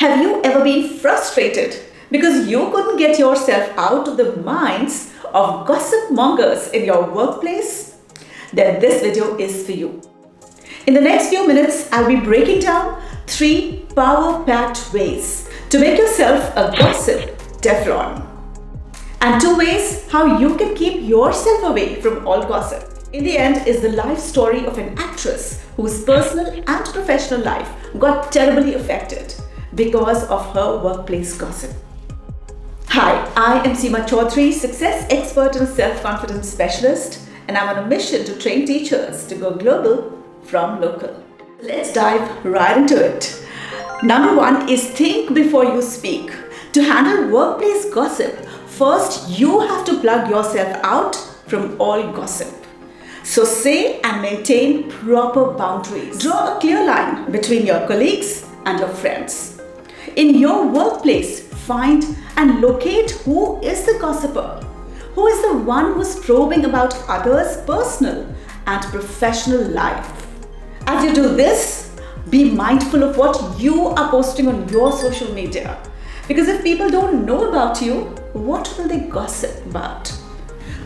Have you ever been frustrated because you couldn't get yourself out of the minds of gossip mongers in your workplace? Then this video is for you. In the next few minutes, I'll be breaking down 3 power-packed ways to make yourself a gossip Teflon, and 2 ways how you can keep yourself away from all gossip. In the end is the life story of an actress whose personal and professional life got terribly affected because of her workplace gossip. Hi, I am Seema Choudhri, success expert and self-confidence specialist, and I'm on a mission to train teachers to go global from local. Let's dive right into it. Number 1 is think before you speak. To handle workplace gossip, first you have to plug yourself out from all gossip. So say and maintain proper boundaries. Draw a clear line between your colleagues and your friends. In your workplace, find and locate who is the gossiper, who is the one who's probing about others' personal and professional life. As you do this, be mindful of what you are posting on your social media. Because if people don't know about you, what will they gossip about?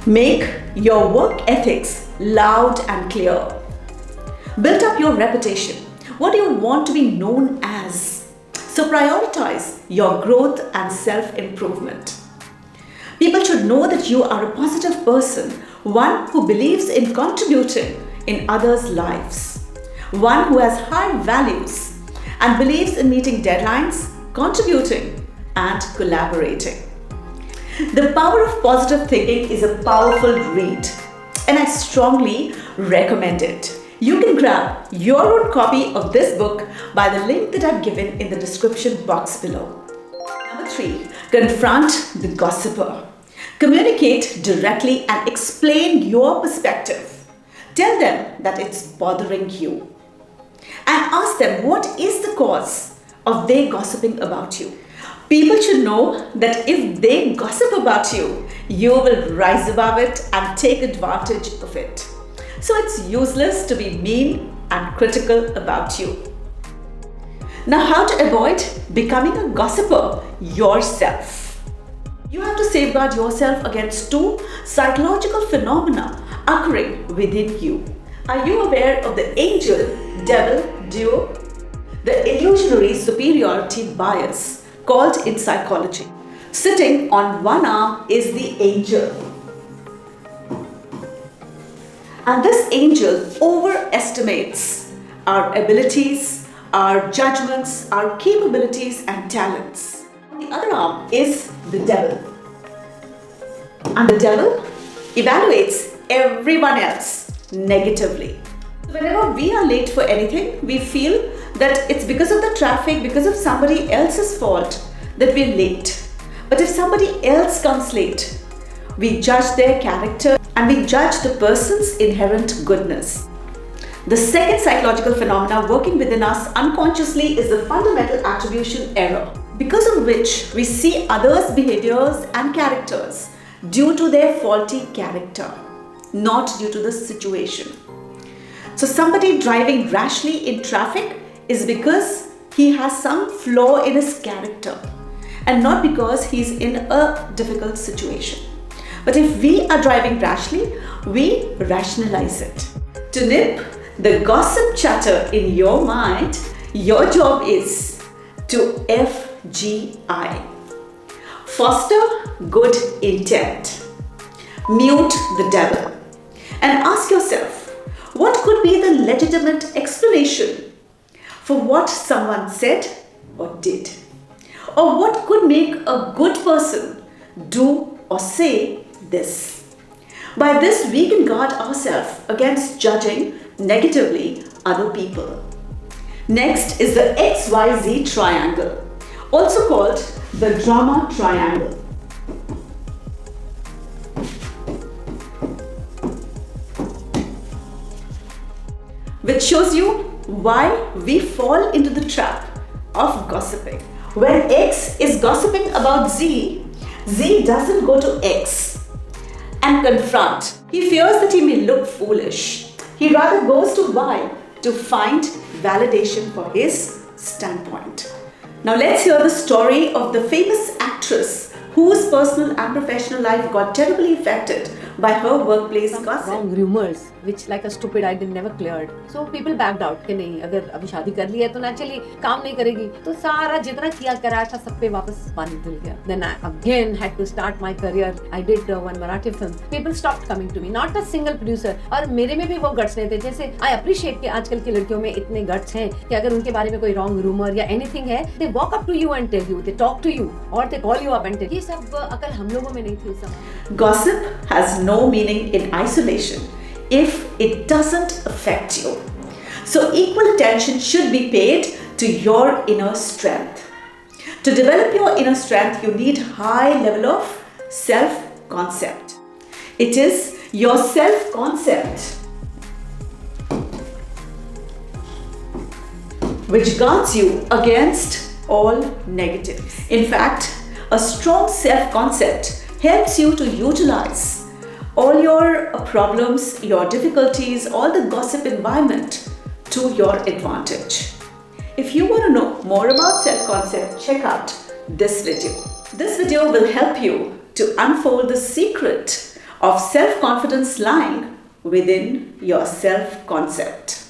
Make your work ethics loud and clear. Build up your reputation. What do you want to be known as? So prioritize your growth and self-improvement. People should know that you are a positive person, one who believes in contributing in others' lives, one who has high values and believes in meeting deadlines, contributing and collaborating. The Power of Positive Thinking is a powerful read, and I strongly recommend it. You can grab your own copy of this book by the link that I've given in the description box below. Number 3, confront the gossiper. Communicate directly and explain your perspective. Tell them that it's bothering you. And ask them what is the cause of their gossiping about you. People should know that if they gossip about you, you will rise above it and take advantage of it. So it's useless to be mean and critical about you. Now, how to avoid becoming a gossiper yourself? You have to safeguard yourself against 2 psychological phenomena occurring within you. Are you aware of the angel-devil duo? The illusionary superiority bias, called in psychology. Sitting on one arm is the angel. And this angel overestimates our abilities, our judgments, our capabilities and talents. On the other arm is the devil. And the devil evaluates everyone else negatively. Whenever we are late for anything, we feel that it's because of the traffic, because of somebody else's fault that we're late. But if somebody else comes late, we judge their character and we judge the person's inherent goodness. The second psychological phenomena working within us unconsciously is the fundamental attribution error, because of which we see others' behaviors and characters due to their faulty character, not due to the situation. So somebody driving rashly in traffic is because he has some flaw in his character and not because he's in a difficult situation. But if we are driving rashly, we rationalize it. To nip the gossip chatter in your mind, your job is to FGI. Foster good intent. Mute the devil. And ask yourself, what could be the legitimate explanation for what someone said or did? Or what could make a good person do or say this? By this, we can guard ourselves against judging negatively other people. Next is the XYZ triangle, also called the drama triangle. Which shows you why we fall into the trap of gossiping. When X is gossiping about Z, Z doesn't go to X and confront. He fears that he may look foolish. He rather goes to Y to find validation for his standpoint. Now let's hear the story of the famous actress whose personal and professional life got terribly affected by her workplace gossip. Wrong rumors, which like a stupid idea never cleared. So people backed out कि नहीं, अगर अभी शादी कर ली है तो naturally काम नहीं करेगी. तो सारा जितना किया कराया था सब पे वापस पानी धुल गया. Then I again had to start my career. I did one Marathi film. People stopped coming to me. Not a single producer. और मेरे में भी वो guts नहीं थे. जैसे I appreciate कि आजकल की लड़कियों में इतने guts हैं कि अगर उनके बारे में कोई wrong rumor या anything है, they walk up to you and tell you. They talk to you or they call you up and tell. ये सब अकल हम लोगों में नहीं थी उस समय. Gossip has no meaning in isolation if it doesn't affect you. So equal attention should be paid to your inner strength. To develop your inner strength, you need high level of self-concept. It is your self-concept which guards you against all negatives. In fact, a strong self-concept helps you to utilize all your problems, your difficulties, all the gossip environment to your advantage. If you want to know more about self-concept, check out this video. This video will help you to unfold the secret of self-confidence lying within your self-concept.